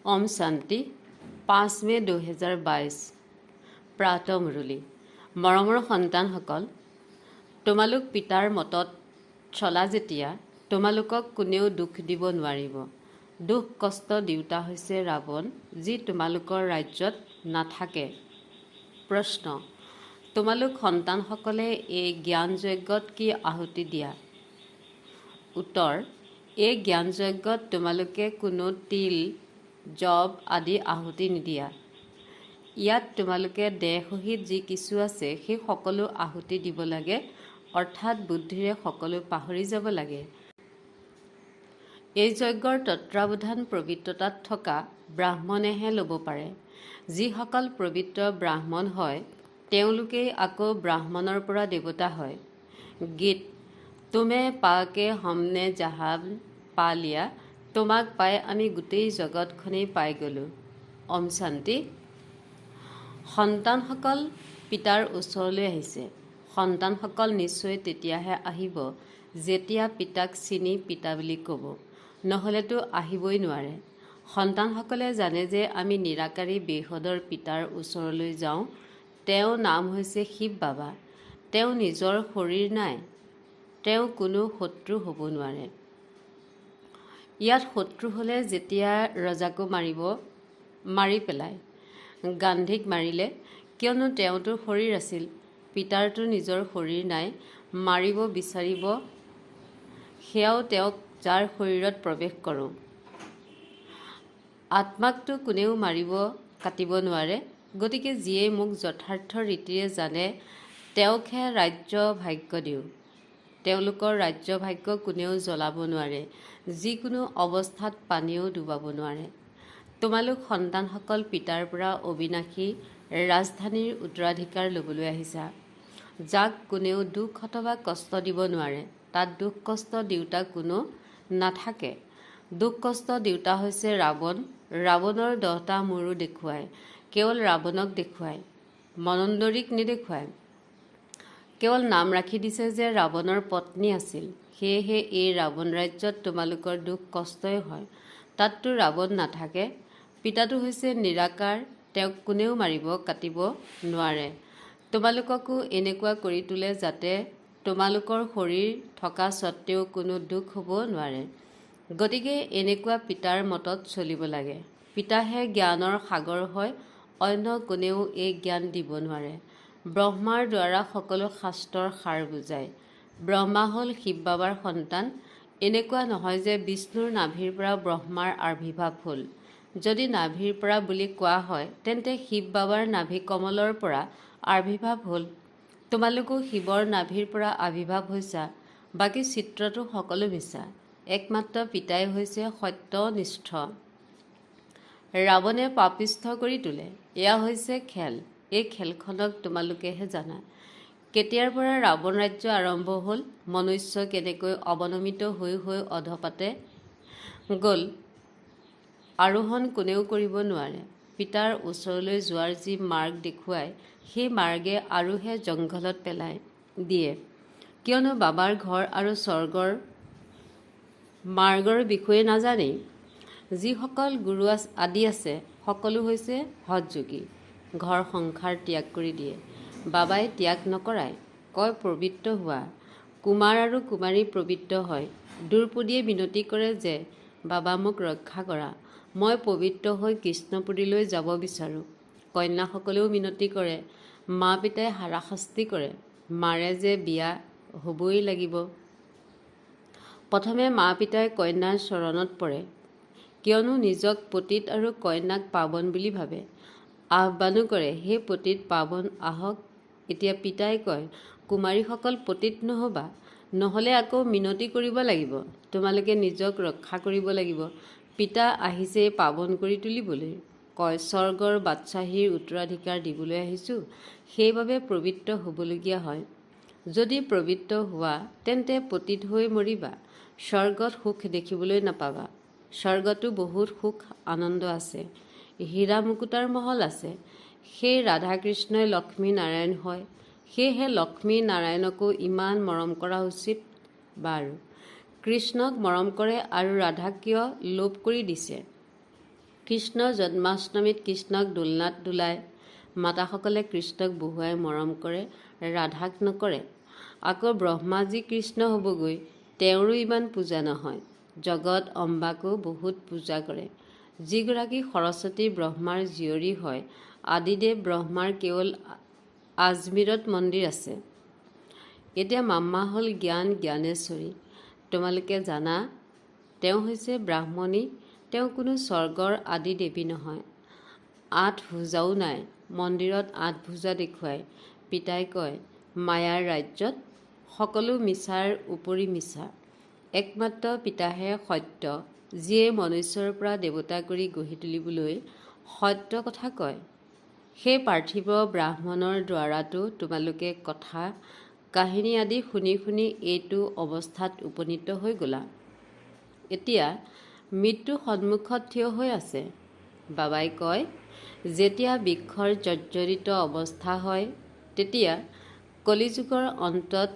ओम शांति 5 मे 2022 प्रातः मुरली मरমৰ সন্তানসকল তোমালোক পিতাৰ মতত চলা যেতিয়া তোমালোকক কোনেও দুখ দিব নোৱাৰিব। দুখ কষ্ট দিওঁতা হৈছে ৰাৱণ, যি তোমালোকৰ ৰাজ্যত নাথাকে। প্ৰশ্ন: তোমালোক সন্তানসকলে এই জ্ঞানযজ্ঞত কি আহুতি দিয়া? উত্তৰ: এই জ্ঞানযজ্ঞত তোমালোকে কোনো তিল জব আদি আহুতি নিদিয়া। ইয়াত তোমালোকে দেহ সহিত যি কিছু আছে সেই সকলো আহুতি দিব লাগে, অৰ্থাৎ বুদ্ধিৰে সকলো পাহৰি যাব লাগে। এই যজ্ঞৰ তত্ত্বাৱধান পবিত্ৰতাত থকা ব্ৰাহ্মণেহে ল'ব পাৰে। যিসকল পবিত্ৰ ব্ৰাহ্মণ হয় তেওঁলোকেই আকৌ ব্ৰাহ্মণৰ পৰা দেৱতা হয়। গীত: তুমে পাকে হমনে জাহান পা লিয়া, তোমাক পাই আমি গোটেই জগতখনেই পাই গ'লোঁ। ওম শান্তি। সন্তানসকল পিতাৰ ওচৰলৈ আহিছে। সন্তানসকল নিশ্চয় তেতিয়াহে আহিব যেতিয়া পিতাক চিনি পিতা বুলি ক'ব, নহ'লেতো আহিবই নোৱাৰে। সন্তানসকলে জানে যে আমি নিৰাকাৰী বেহদৰ পিতাৰ ওচৰলৈ যাওঁ। তেওঁৰ নাম হৈছে শিৱ বাবা। তেওঁ নিজৰ শৰীৰ নাই। তেওঁ কোনো শত্ৰু হ'ব নোৱাৰে। ইয়াত শত্ৰু হ'লে যেতিয়া ৰজাকো মাৰি পেলায়। গান্ধীক মাৰিলে, কিয়নো তেওঁতো শৰীৰ আছিল, পিতাৰতো নিজৰ শৰীৰ নাই। মাৰিব বিচাৰিব, সেয়াও তেওঁক যাৰ শৰীৰত প্ৰৱেশ কৰোঁ। আত্মাকতো কোনেও মাৰিব কাটিব নোৱাৰে। গতিকে যিয়ে মোক যথাৰ্থ ৰীতিৰে জানে তেওঁকহে ৰাজ্য ভাগ্য দিওঁ। তেওঁলোকৰ ৰাজ্য ভাগ্য কোনেও জ্বলাব নোৱাৰে, যিকোনো অৱস্থাত পানীও ডুবাব নোৱাৰে। তোমালোক সন্তানসকল পিতাৰ পৰা অবিনাশী ৰাজধানীৰ উত্তৰাধিকাৰ ল'বলৈ আহিছা, যাক কোনেও দুখ অথবা কষ্ট দিব নোৱাৰে। তাত দুখ কষ্ট দিওঁতা কোনো নাথাকে। দুখ কষ্ট দিওঁতা হৈছে ৰাৱণ। ৰাৱণৰ 10টা মূৰো দেখুৱায়, কেৱল ৰাৱণক দেখুৱায়, মনন্দৰীক নেদেখুৱায়। কেৱল নাম ৰাখি দিছে যে ৰাৱণৰ পত্নী আছিল, সেয়েহে এই ৰাৱণ ৰাজ্যত তোমালোকৰ দুখ কষ্টই হয়। তাততো ৰাৱণ নাথাকে। পিতাটো হৈছে নিৰাকাৰ, তেওঁক কোনেও মাৰিব কাটিব নোৱাৰে। তোমালোককো এনেকুৱা কৰি তোলে যাতে তোমালোকৰ শৰীৰ থকা স্বত্তেও কোনো দুখ হ'ব নোৱাৰে। গতিকে এনেকুৱা পিতাৰ মতত চলিব লাগে। পিতাহে জ্ঞানৰ সাগৰ হয়, অন্য কোনেও এই জ্ঞান দিব নোৱাৰে। ব্ৰহ্মাৰ দ্বাৰা সকলো শাস্ত্ৰৰ সাৰ বুজায়। ব্ৰহ্মা হ'ল শিৱ বাবাৰ সন্তান। এনেকুৱা নহয় যে বিষ্ণুৰ নাভিৰ পৰা ব্ৰহ্মাৰ আবিৰ্ভাৱ হ'ল। যদি নাভিৰ পৰা বুলি কোৱা হয় তেন্তে শিৱ বাবাৰ নাভি কমলৰ পৰা আবিৰ্ভাৱ হ'ল। তোমালোকো শিৱৰ নাভিৰ পৰা আবিৰ্ভাৱ হৈছা। বাকী চিত্ৰটো সকলো মিছা। একমাত্ৰ পিতাই হৈছে সত্যনিষ্ঠ। ৰাৱণে পাপিষ্ঠ কৰি তোলে। এয়া হৈছে খেল। এই খেলখনক তোমালোকেহে জানা। কেতিয়াৰ পৰা ৰাৱণ ৰাজ্য আৰম্ভ হ'ল, মনুষ্য কেনেকৈ অৱনমিত হৈ হৈ অধপাতে গ'ল, আৰোহণ কোনেও কৰিব নোৱাৰে। পিতাৰ ওচৰলৈ যোৱাৰ যি মাৰ্গ দেখুৱায় সেই মাৰ্গে আৰুহে জংঘলত পেলাই দিয়ে, কিয়নো বাবাৰ ঘৰ আৰু স্বৰ্গৰ মাৰ্গৰ বিষয়ে নাজানেই। যিসকল গুৰু আদি আছে সকলো হৈছে হঠযোগী। ঘৰ সংসাৰ ত্যাগ কৰি দিয়ে। বাবাই ত্যাগ নকৰায়, কয় পবিত্ৰ হোৱা। কুমাৰ আৰু কুমাৰী পবিত্ৰ হয়। দ্ৰৌপদীয়ে বিনতি কৰে যে বাবা মোক ৰক্ষা কৰা, মই পবিত্ৰ হৈ কৃষ্ণপুৰীলৈ যাব বিচাৰোঁ। কন্যাসকলেও মিনতি কৰে। মা পিতাই হাৰাশাস্তি কৰে, মাৰে যে বিয়া হ'বই লাগিব। প্ৰথমে মা পিতাই কন্যাৰ চৰণত পৰে, কিয়নো নিজক পতিত আৰু কন্যাক পাৱন বুলি ভাবে। আহ্বানো কৰে, হে পতিত পাৱন আহক। এতিয়া পিতাই কয়, কুমাৰীসকল পতিত নহ'বা, নহ'লে আকৌ মিনতি কৰিব লাগিব। তোমালোকে নিজক ৰক্ষা কৰিব লাগিব। পিতা আহিছে পাৱন কৰি তুলিবলৈ। কয়, স্বৰ্গৰ বাদশ্বাহীৰ উত্তৰাধিকাৰ দিবলৈ আহিছোঁ, সেইবাবে পবিত্ৰ হ'বলগীয়া হয়। যদি পবিত্ৰ হোৱা তেন্তে পতিত হৈ মৰিবা। স্বৰ্গত সুখ দেখিবলৈ নাপাবা। স্বৰ্গতো বহুত সুখ আনন্দ আছে। হীৰা মুকুতাৰ মহল আছে। সেই ৰাধা কৃষ্ণই লক্ষ্মী নাৰায়ণ হয়। সেয়েহে লক্ষ্মী নাৰায়ণকো ইমান মৰম কৰা উচিত। বাৰু, কৃষ্ণক মৰম কৰে আৰু ৰাধাক কিয় লোভ কৰি দিছে? কৃষ্ণ জন্মাষ্টমীত কৃষ্ণক দোলনাত দোলায়, মাতাসকলে কৃষ্ণক বহুৱাই মৰম কৰে, ৰাধাক নকৰে। আকৌ ব্ৰহ্মাজী কৃষ্ণ হ'বগৈ, তেওঁৰো ইমান পূজা নহয়। জগত অম্বাকো বহুত পূজা কৰে। যিগৰাকী সৰস্বতী ব্ৰহ্মাৰ জীয়ৰী হয়, আদিদেৱ ব্ৰহ্মাৰ কেৱল আজমিৰত মন্দিৰ আছে। এতিয়া মাম্মা হ'ল জ্ঞান জ্ঞানেশ্বৰী। তোমালোকে জানা তেওঁ হৈছে ব্ৰাহ্মণী, তেওঁ কোনো স্বৰ্গৰ আদি দেৱী নহয়। 8 ভুজাও নাই, মন্দিৰত 8 ভুজা দেখুৱায়। পিতাই কয়, মায়াৰ ৰাজ্যত সকলো মিছাৰ উপৰি মিছা। একমাত্ৰ পিতাহে সত্য, যিয়ে মনুষ্যৰ পৰা দেৱতা কৰি গঢ়ি তুলিবলৈ সত্য কথা কয়। সেই পাৰ্থিৱ ব্ৰাহ্মণৰ দ্বাৰাতো তোমালোকে কথা কাহিনী আদি শুনি শুনি এইটো অৱস্থাত উপনীত হৈ গ'লা। এতিয়া মৃত্যু সন্মুখত থিয় হৈ আছে। বাবাই কয়, যেতিয়া বৃক্ষৰ জৰ্জৰিত অৱস্থা হয়, তেতিয়া কলিযুগৰ অন্তত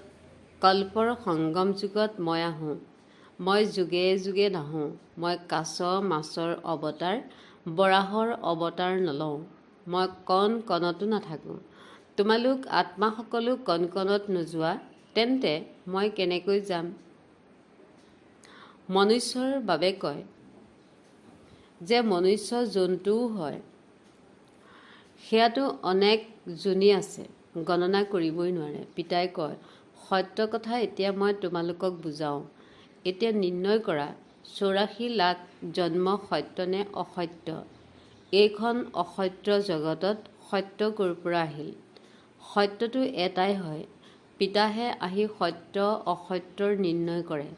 কল্পৰ সংগম যুগত মই আহোঁ। মই যুগে যুগে নাহোঁ। মই কাছ মাছৰ অৱতাৰ, বৰাহৰ অৱতাৰ নলওঁ। মই কণ কণতো নাথাকোঁ। তোমালোক আত্মা সকলো কণ কণত নোযোৱা, তেন্তে মই কেনেকৈ যাম? মনুষ্যৰ বাবে কয় যে মনুষ্য জন্তুও হয়। সেয়াতো অনেক যোনি আছে, গণনা কৰিবই নোৱাৰে। পিতাই কয়, সত্য কথা এতিয়া মই তোমালোকক বুজাওঁ। এতিয়া নিৰ্ণয় কৰা 84 লাখ জন্ম সত্য নে অসত্য। এইখন অসত্য জগতত সত্য ক'ৰ পৰা আহিল? সত্যটো এটাই হয়। পিতাহে আহি সত্য অসত্যৰ নিৰ্ণয় কৰে।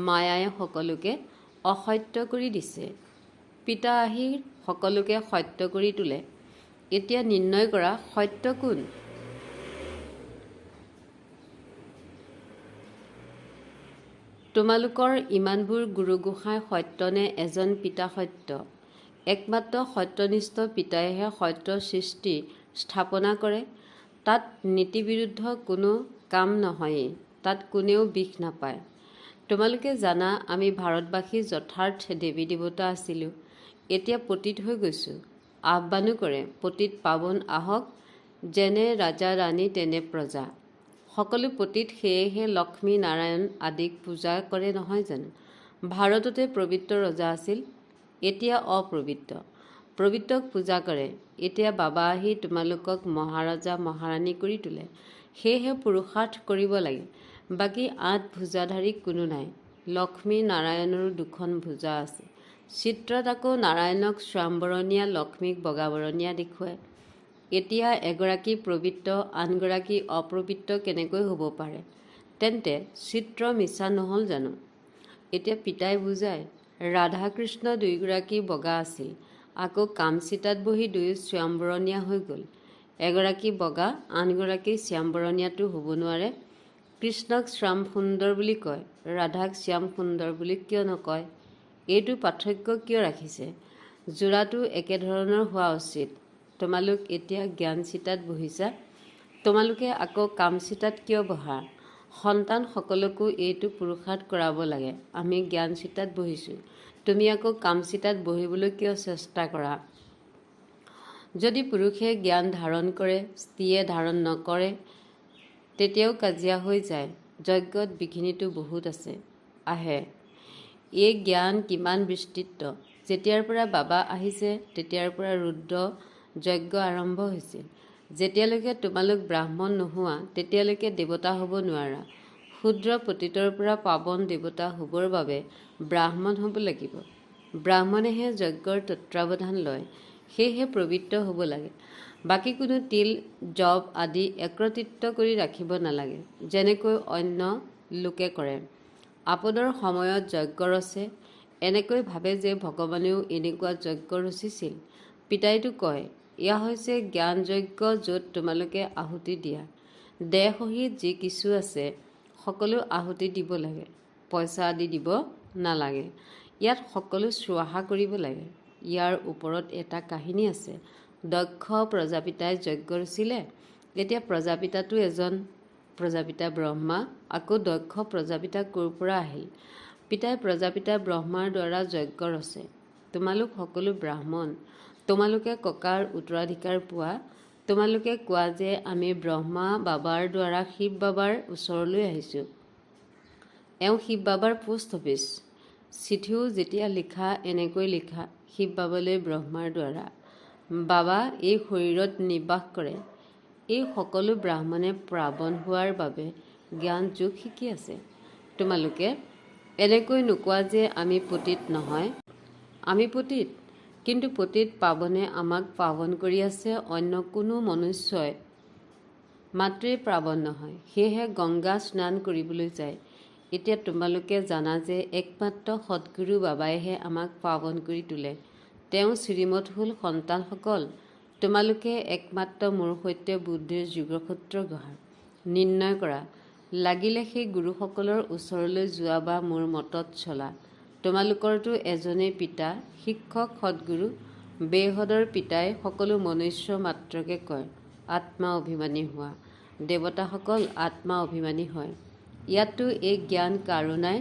মায়াই সকলোকে অসত্য কৰি দিছে। পিতা আহি সকলোকে সত্য কৰি তোলে। এতিয়া নিৰ্ণয় কৰা সত্য কোন? তোমালোকৰ ইমানবোৰ গুৰু গোসাঁই সত্য নে এজন পিতা সত্য? একমাত্ৰ সত্যনিষ্ঠ পিতাইহে সত্যৰ সৃষ্টি স্থাপনা কৰে। তাত নীতিবিৰুদ্ধ কোনো কাম নহয়েই, তাত কোনেও বিষ নাপায়। তোমালোকে জানা আমি ভাৰতবাসী যথাৰ্থ দেৱী দেৱতা আছিলোঁ, এতিয়া পতিত হৈ গৈছোঁ। আহ্বানো কৰে, পতিত পাৱন আহক, যেনে ৰাজা ৰাণী তেনে প্ৰজা। সকলো পতিত, সেয়েহে লক্ষ্মী নাৰায়ণ আদিক পূজা কৰে নহয় জানো? ভাৰততে পবিত্ৰ ৰজা আছিল, এতিয়া অপবিত্ৰ। পবিত্ৰক পূজা কৰে। এতিয়া বাবা আহি তোমালোকক মহাৰজা মহাৰাণী কৰি তোলে। সেয়েহে পুৰুষাৰ্থ কৰিব লাগে। বাকী 8 ভুজাধাৰী কোনো নাই। লক্ষ্মী নাৰায়ণৰো 2খন ভুজা আছে। চিত্ৰত আকৌ নাৰায়ণক শ্যামবৰণীয়া, লক্ষ্মীক বগাবৰণীয়া দেখুৱায়। এতিয়া এগৰাকী পবিত্ৰ, আনগৰাকী অপবিত্ৰ কেনেকৈ হ'ব পাৰে? তেন্তে চিত্ৰ মিছা নহ'ল জানো? এতিয়া পিতাই বুজায়, ৰাধা কৃষ্ণ দুয়োগৰাকী বগা আছিল, আকৌ কামচিতাত বহি দুয়ো শ্যামবৰণীয়া হৈ গ'ল। এগৰাকী বগা, আনগৰাকী শ্যামবৰণীয়াতো হ'ব নোৱাৰে। কৃষ্ণক শ্যাম সুন্দৰ বুলি কয়, ৰাধাক শ্যাম সুন্দৰ বুলি কিয় নকয়? এইটো পাৰ্থক্য কিয় ৰাখিছে? যোৰাটো একেধৰণৰ হোৱা উচিত। তোমালোক এতিয়া জ্ঞান চিতাত বহিছা, তোমালোকে আকৌ কামচিতাত কিয় বহা? সন্তান সকলকো এইটো পুৰুষাৰ্থ কৰাব লাগে। আমি জ্ঞান চিতাত বহিছোঁ, তুমি আকৌ কামচিতাত বহিবলৈ কিয় চেষ্টা কৰা? যদি পুৰুষে জ্ঞান ধাৰণ কৰে, স্ত্ৰীয়ে ধাৰণ নকৰে, তেতিয়াও কাজিয়া হৈ যায়। যজ্ঞত বিঘিনিটো বহুত আহে। এই জ্ঞান কিমান বিস্তৃত। যেতিয়াৰ পৰা বাবা আহিছে, তেতিয়াৰ পৰা ৰুদ্ৰ যজ্ঞ আৰম্ভ হৈছিল। যেতিয়ালৈকে তোমালোক ব্ৰাহ্মণ নোহোৱা, তেতিয়ালৈকে দেৱতা হ'ব নোৱাৰা। ক্ষুদ্ৰ পতিতৰ পৰা পাৱন দেৱতা হ'বৰ বাবে ব্ৰাহ্মণ হ'ব লাগিব। ব্ৰাহ্মণেহে যজ্ঞৰ তত্ত্বাৱধান লয়, সেয়েহে পবিত্ৰ হ'ব লাগে। বাকী কোনো তিল, জপ আদি একত্ৰিত কৰি ৰাখিব নালাগে, যেনেকৈ অন্য লোকে কৰে। আপদৰ সময়ত যজ্ঞ ৰচে, এনেকৈ ভাবে যে ভগৱানেও এনেকুৱা যজ্ঞ ৰচিছিল। পিতাইতো কয়, এয়া হৈছে জ্ঞান যজ্ঞ, য'ত তোমালোকে আহুতি দিয়া। দেহ সহিত যি কিছু আছে, সকলো আহুতি দিব লাগে। পইচা আদি দিব নালাগে। ইয়াত সকলো স্বাহা কৰিব লাগে। ইয়াৰ ওপৰত এটা কাহিনী আছে। দক্ষ প্ৰজাপিতাই যজ্ঞ ৰচিলে। এতিয়া প্ৰজাপিতাতো এজন প্ৰজাপিতা ব্ৰহ্মা, আকৌ দক্ষ প্ৰজাপিতা ক'ৰ পৰা আহিল? পিতাই প্ৰজাপিতা ব্ৰহ্মাৰ দ্বাৰা যজ্ঞ ৰচে। তোমালোক সকলো ব্ৰাহ্মণ, তোমালোকে ককাৰ উত্তৰাধিকাৰ পোৱা। তোমালোকে কোৱা যে আমি ব্ৰহ্মা বাবাৰ দ্বাৰা শিৱ বাবাৰ ওচৰলৈ আহিছোঁ। এওঁ শিৱ বাবাৰ পোষ্ট অফিচ। চিঠিও যেতিয়া লিখা এনেকৈ লিখা, শিৱ বাবালৈ ব্ৰহ্মাৰ দ্বাৰা। বাবা এই শৰীৰত নিবাস কৰে। এই সকলো ব্ৰাহ্মণে প্ৰাৱণ হোৱাৰ বাবে জ্ঞান যোগ শিকি আছে। তোমালোকে এনেকৈ নোকোৱা যে আমি পতিত নহয়। আমি পতিত, কিন্তু পতিত পাৱনে আমাক পাৱন কৰি আছে। অন্য কোনো মনুষ্যই মাত্ৰেই প্ৰাৱন নহয়, সেয়েহে গংগা স্নান কৰিবলৈ যায়। এতিয়া তোমালোকে জানা যে একমাত্ৰ সদ্গুৰু বাবাইহে আমাক পাৱন কৰি তোলে। তেওঁ শ্ৰীমত হ'ল সন্তানসকল, তোমালোকে একমাত্ৰ মোৰ সৈতে বুদ্ধিৰ যোগসূত্ৰ গঢ়া, নিৰ্ণয় কৰা। লাগিলে সেই গুৰুসকলৰ ওচৰলৈ যোৱা বা মোৰ মতত চলা। তোমালোকৰতো এজনেই পিতা, শিক্ষক সদ্গুৰু। বেহদৰ পিতাই সকলো মনুষ্য মাত্ৰকে কয়, আত্মা অভিমানী হোৱা। দেৱতাসকল আত্মা অভিমানী হয়। ইয়াততো এই জ্ঞান কাৰো নাই।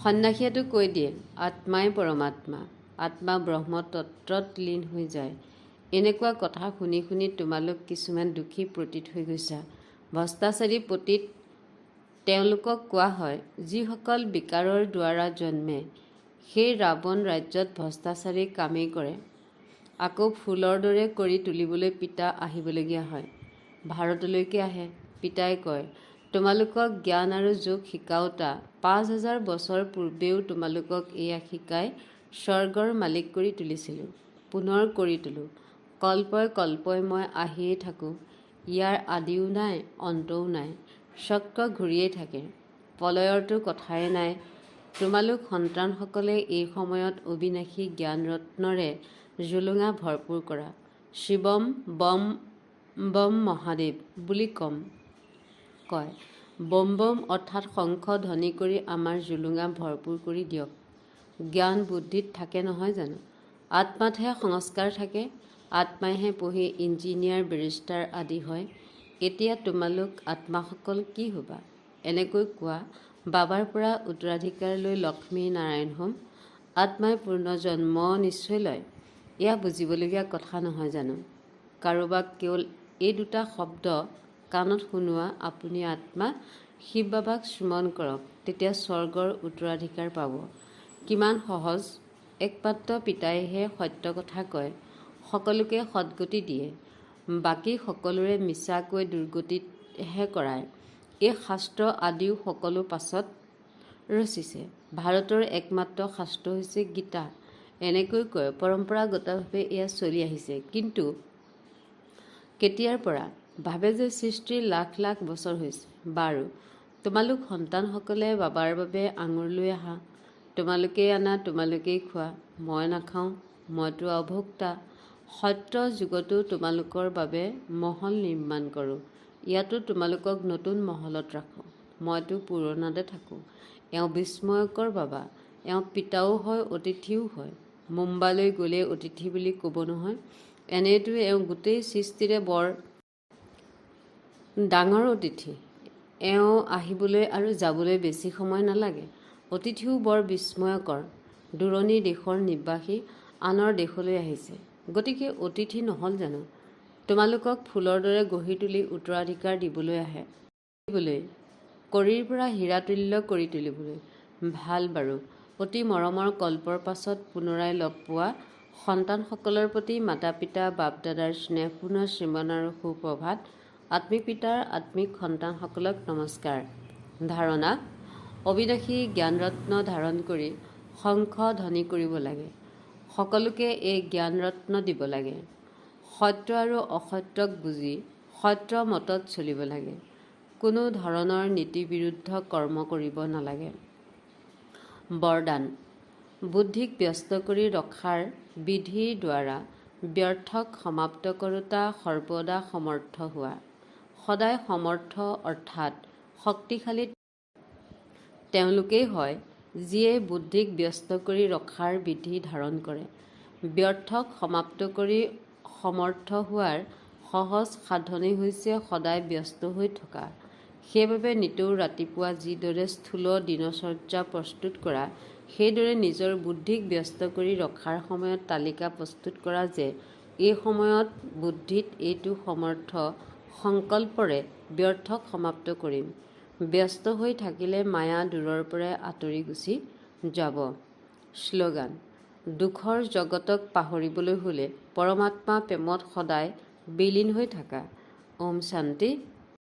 সন্ন্যাসীয়েতো কৈ দিয়ে, আত্মাই পৰমাত্মা, আত্মা ব্ৰহ্মতত্ত্বত লীন হৈ যায়। এনেকুৱা কথা শুনি শুনি তোমালোক কিছুমান দুখী পতিত হৈ গৈছা। ভ্ৰষ্টাচাৰী পতিত তেওঁলোকক কোৱা হয়, যিসকল বিকাৰৰ দ্বাৰা জন্মে। সেই ৰাৱণ ৰাজ্যত ভ্ৰষ্টাচাৰী কামেই কৰে। আকৌ ফুলৰ দৰে কৰি তুলিবলৈ পিতা আহিবলগীয়া হয়। ভাৰতলৈকে আহে। পিতাই কয়, তোমালোকক জ্ঞান আৰু যোগ শিকাওঁতা ৫,০০০ বছৰ পূৰ্বেও তোমালোকক এয়া শিকাই স্বৰ্গৰ মালিক কৰি তুলিছিলোঁ। পুনৰ কৰি তোলোঁ। কল্পই কল্পই মই আহিয়েই থাকোঁ। ইয়াৰ আদিও নাই, অন্তও নাই। চক্ৰ ঘূৰিয়েই থাকে। প্ৰলয়ৰতো কথাই নাই। তোমালোক সন্তানসকলে এই সময়ত অবিনাশী জ্ঞানৰত্নৰে জুলুঙা ভৰপূৰ কৰা। শিৱম বম বম মহাদেৱ বুলি কয়। বম বম অৰ্থাৎ শংখ ধ্বনি কৰি আমাৰ জুলুঙা ভৰপূৰ কৰি দিয়ক। জ্ঞান বুদ্ধিত থাকে নহয় জানো? আত্মাতহে সংস্কাৰ থাকে। আত্মাইহে পঢ়ি ইঞ্জিনিয়াৰ বেৰিষ্টাৰ আদি হয়। এতিয়া তোমালোক আত্মাসকল কি হ'বা? এনেকৈ কোৱা, বাবাৰ পৰা উত্তৰাধিকাৰ লৈ লক্ষ্মী নাৰায়ণ হ'ম। আত্মাই পুনৰ্জন্ম নিশ্চয় লয়। এয়া বুজিবলগীয়া কথা নহয় জানো? কাৰোবাক কেৱল এই দুটা শব্দ কাণত শুনোৱা, আপুনি আত্মা, শিৱ বাবাক স্মৰণ কৰক, তেতিয়া স্বৰ্গৰ উত্তৰাধিকাৰ পাব। কিমান সহজ। একমাত্ৰ পিতাইহে সত্য কথা কয়, সকলোকে সদ্গতি দিয়ে। বাকী সকলোৰে মিছাকৈ দুৰ্গতিহে কৰায়। এই শাস্ত্ৰ আদিও সকলো পাছত ৰচিছে। ভাৰতৰ একমাত্ৰ শাস্ত্ৰ হৈছে গীতা। এনেকৈ কয়। পৰম্পৰাগতভাৱে এয়া চলি আহিছে। কিন্তু কেতিয়াৰ পৰা? ভাবে যে সৃষ্টিৰ লাখ লাখ বছৰ হৈছে। বাৰু, তোমালোক সন্তানসকলে বাবাৰ বাবে আঙুৰ লৈ আহা। তোমালোকেই আনা, তোমালোকেই খোৱা। মই নাখাওঁ, মইতো অভোক্তা। সত্য যুগতো তোমালোকৰ বাবে মহল নিৰ্মাণ কৰোঁ। ইয়াতো তোমালোকক নতুন মহলত ৰাখোঁ। মইতো পুৰণাতে থাকোঁ। এওঁ বিস্ময়কৰ বাবা। এওঁ পিতাও হয়, অতিথিও হয়। মুম্বাইলৈ গ'লে অতিথি বুলি ক'ব নহয়। এনেইতো এওঁ গোটেই সৃষ্টিৰে বৰ ডাঙৰ অতিথি। এওঁ আহিবলৈ আৰু যাবলৈ বেছি সময় নালাগে। অতিথিও বৰ বিস্ময়কৰ। দূৰণিৰ দেশৰ নিবাসী, আনৰ দেশলৈ আহিছে। গতিকে অতিথি নহ'ল জানো? তোমালোকক ফুলৰ দৰে গঢ়ি তুলি উত্তৰাধিকাৰ দিবলৈ আহে। কৰিৰ পৰা হীৰাতুল্য কৰি তুলিবলৈ। ভাল বাৰু। অতি মৰমৰ কল্পৰ পাছত পুনৰাই লগ পোৱা সন্তানসকলৰ প্ৰতি মাতা পিতা বাপ দাদাৰ স্নেহপূৰ্ণ শ্ৰীমন আৰু সুপ্ৰভাত। আত্মিক পিতাৰ আত্মিক সন্তানসকলক নমস্কাৰ। ধাৰণা: অবিনাশী জ্ঞানৰত্ন ধাৰণ কৰি শংখ ধ্বনি কৰিব লাগে। সকলোকে এই জ্ঞানৰত্ন দিব লাগে। সত্য আৰু অসত্যক বুজি সত্য মতত চলিব লাগে। কোনো ধৰণৰ নীতিবিৰুদ্ধ কৰ্ম কৰিব নালাগে। বৰদান: বুদ্ধিক ব্যস্ত কৰি ৰখাৰ বিধিৰ দ্বাৰা ব্যৰ্থক সমাপ্ত কৰোঁতা সৰ্বদা সমৰ্থ হোৱা। সদায় সমৰ্থ অৰ্থাৎ শক্তিশালী তেওঁলোকেই হয়, যিয়ে বুদ্ধিক ব্যস্ত কৰি ৰখাৰ বিধি ধাৰণ কৰে। ব্যৰ্থক সমাপ্ত কৰি সমৰ্থ হোৱাৰ সহজ সাধনেই হৈছে সদায় ব্যস্ত হৈ থকা। সেইবাবে নিতৌ ৰাতিপুৱা যিদৰে স্থূল দিনচৰ্যা প্ৰস্তুত কৰা, সেইদৰে নিজৰ বুদ্ধিক ব্যস্ত কৰি ৰখাৰ সময়ত তালিকা প্ৰস্তুত কৰা যে এই সময়ত বুদ্ধিত এইটো সমৰ্থ সংকল্পৰে ব্যৰ্থক সমাপ্ত কৰিম। ব্যস্ত হৈ থাকিলে মায়া দূৰৰ পৰাই আঁতৰি গুচি যাব। শ্লোগান: দুখৰ জগতক পাহৰিবলৈ হ'লে পৰমাত্মা প্ৰেমত সদায় বিলীন হৈ থাকা। ওম শান্তি।